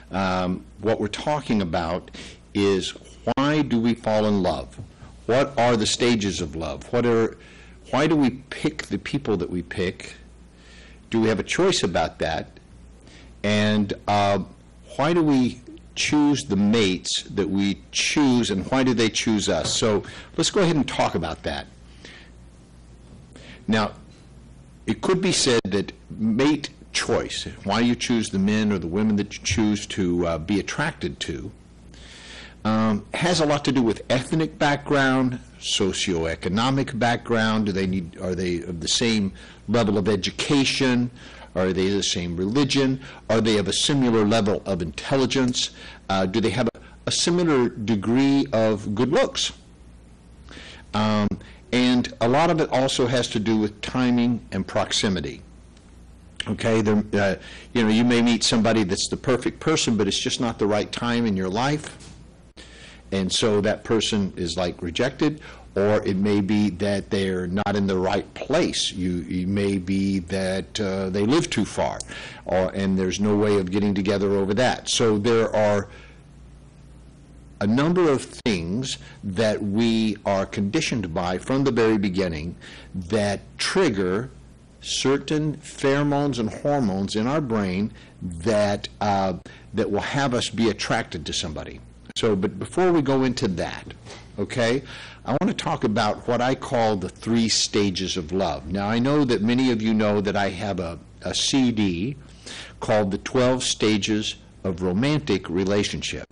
what we're talking about is, why do we fall in love? What are the stages of love? Why do we pick the people that we pick? Do we have a choice about that? And why do we choose the mates that we choose, and why do they choose us? So let's go ahead and talk about that. Now, it could be said that mate choice, why you choose the men or the women that you choose to be attracted to, has a lot to do with ethnic background, socioeconomic background. Are they of the same level of education? Are they the same religion? Are they of a similar level of intelligence? Do they have a similar degree of good looks? And a lot of it also has to do with timing and proximity. Okay, you may meet somebody that's the perfect person, but it's just not the right time in your life, and so that person is like rejected. Or it may be that they're not in the right place. You may be that they live too far, and there's no way of getting together over that. So there are a number of things that we are conditioned by from the very beginning that trigger certain pheromones and hormones in our brain that will have us be attracted to somebody. So, but before we go into that, okay, I want to talk about what I call the 3 stages of love. Now, I know that many of you know that I have a CD called The 12 Stages of Romantic Relationship.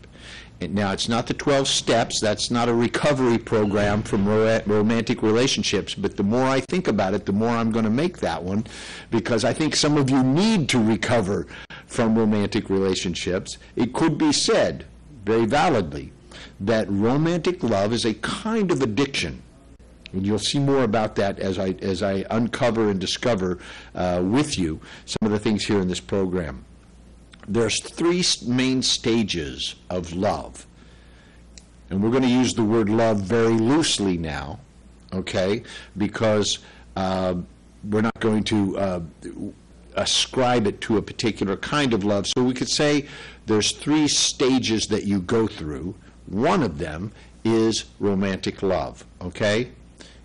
And now, it's not the 12 steps. That's not a recovery program from romantic relationships. But the more I think about it, the more I'm going to make that one, because I think some of you need to recover from romantic relationships. It could be said, very validly, that romantic love is a kind of addiction. And you'll see more about that as I uncover and discover with you some of the things here in this program. There's 3 main stages of love. And we're going to use the word love very loosely now, okay, because we're not going to ascribe it to a particular kind of love. So we could say there's 3 stages that you go through. One of them is romantic love, okay?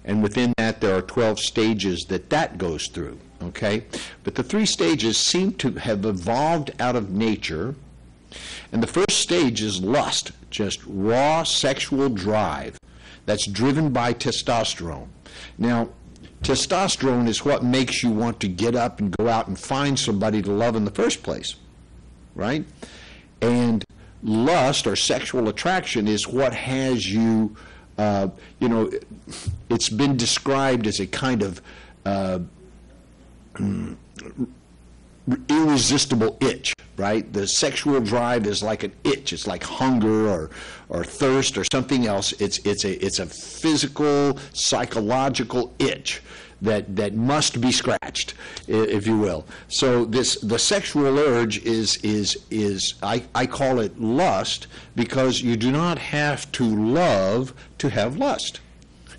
And within that, there are 12 stages that goes through, okay? But the 3 stages seem to have evolved out of nature. And the first stage is lust, just raw sexual drive that's driven by testosterone. Now, testosterone is what makes you want to get up and go out and find somebody to love in the first place, right? And lust or sexual attraction is what has you, it's been described as a kind of irresistible itch, right? The sexual drive is like an itch. It's like hunger or thirst or something else. It's a physical, psychological itch that must be scratched, if you will. So the sexual urge is I call it lust, because you do not have to love to have lust,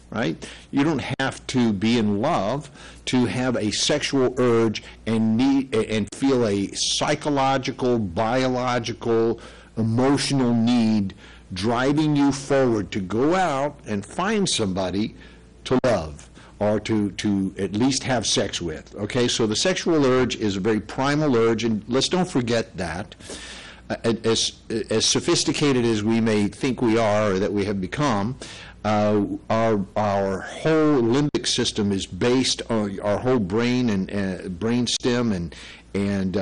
right? You don't have to be in love to have a sexual urge and feel a psychological, biological, emotional need driving you forward to go out and find somebody to love, or to at least have sex with. Okay, so the sexual urge is a very primal urge, and let's don't forget that. As sophisticated as we may think we are, or that we have become, our whole limbic system is based on our whole brain and brain stem and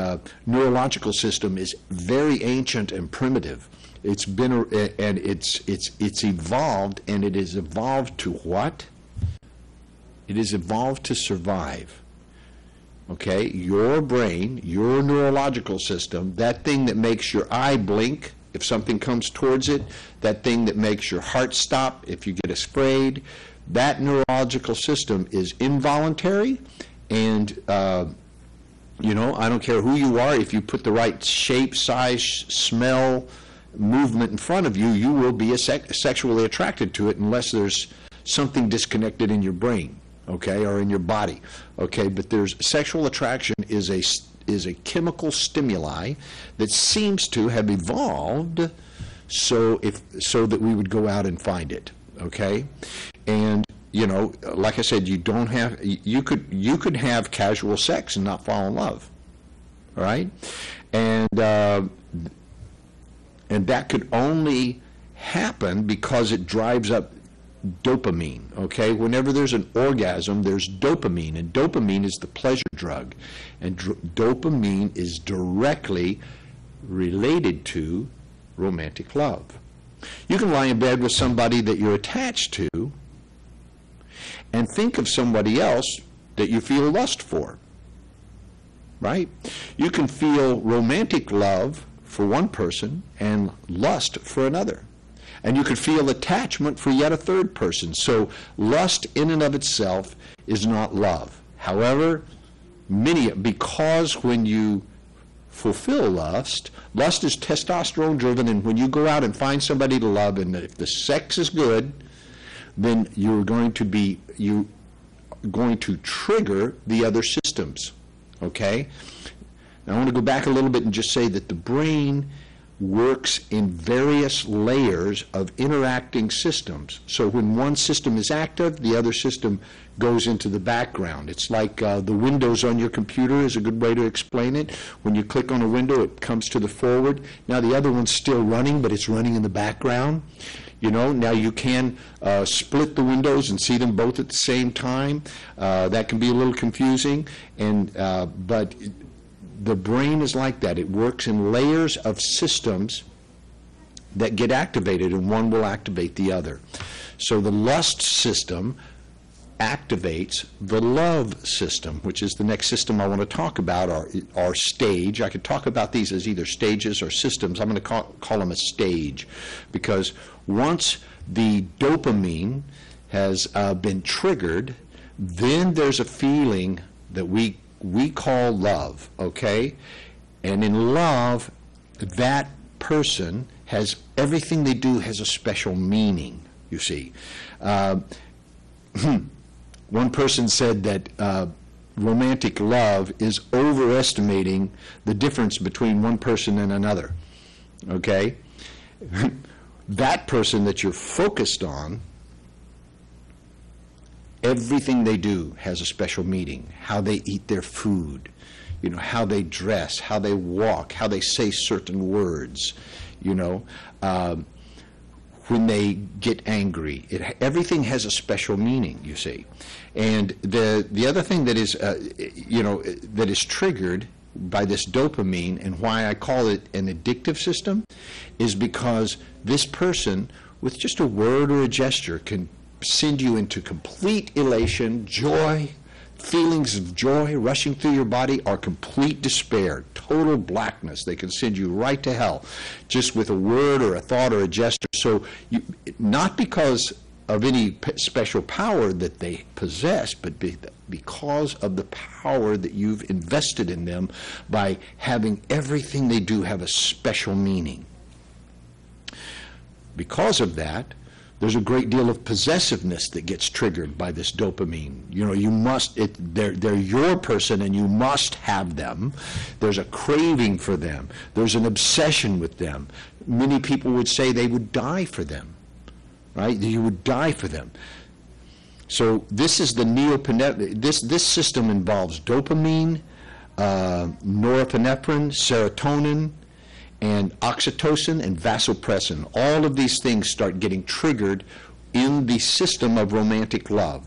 neurological system is very ancient and primitive. It's been and it's evolved, and it has evolved to what? It is evolved to survive. Okay, your brain, your neurological system, that thing that makes your eye blink if something comes towards it, that thing that makes your heart stop if you get afraid, that neurological system is involuntary, and I don't care who you are, if you put the right shape, size, smell, movement in front of you, you will be sexually attracted to it unless there's something disconnected in your brain, okay, or in your body, okay? But sexual attraction is a is a chemical stimuli that seems to have evolved so that we would go out and find it, okay? And you know, like I said, you could have casual sex and not fall in love, all right? And that could only happen because it drives up dopamine, okay? Whenever there's an orgasm, there's dopamine, and dopamine is the pleasure drug. And dopamine is directly related to romantic love. You can lie in bed with somebody that you're attached to and think of somebody else that you feel lust for, right? You can feel romantic love for one person and lust for another. And you could feel attachment for yet a third person. So lust in and of itself is not love. However, because when you fulfill lust is testosterone driven, and when you go out and find somebody to love, and if the sex is good, then you're going to trigger the other systems, okay? Now I want to go back a little bit and just say that the brain works in various layers of interacting systems. So when one system is active, the other system goes into the background. It's like the windows on your computer is a good way to explain it. When you click on a window, it comes to the forward. Now the other one's still running, but it's running in the background. You know, now you can split the windows and see them both at the same time. That can be a little confusing, but the brain is like that. It works in layers of systems that get activated, and one will activate the other. So the lust system activates the love system, which is the next system I want to talk about, our stage. I could talk about these as either stages or systems. I'm going to call them a stage, because once the dopamine has been triggered, then there's a feeling that we call love, okay? And in love, that person has, everything they do has a special meaning, you see. One person said that romantic love is overestimating the difference between one person and another, okay? That person that you're focused on, everything they do has a special meaning. How they eat their food, you know, how they dress, how they walk, how they say certain words, you know, when they get angry. Everything has a special meaning, you see. And the other thing that is, that is triggered by this dopamine, and why I call it an addictive system, is because this person, with just a word or a gesture, can send you into complete elation, joy, feelings of joy rushing through your body, or complete despair, total blackness. They can send you right to hell just with a word or a thought or a gesture. So not because of any special power that they possess, but because of the power that you've invested in them by having everything they do have a special meaning. Because of that, there's a great deal of possessiveness that gets triggered by this dopamine. You know, you must, they're your person and you must have them. There's a craving for them. There's an obsession with them. Many people would say they would die for them, right? You would die for them. So this is the this system involves dopamine, norepinephrine, serotonin, and oxytocin and vasopressin. All of these things start getting triggered in the system of romantic love.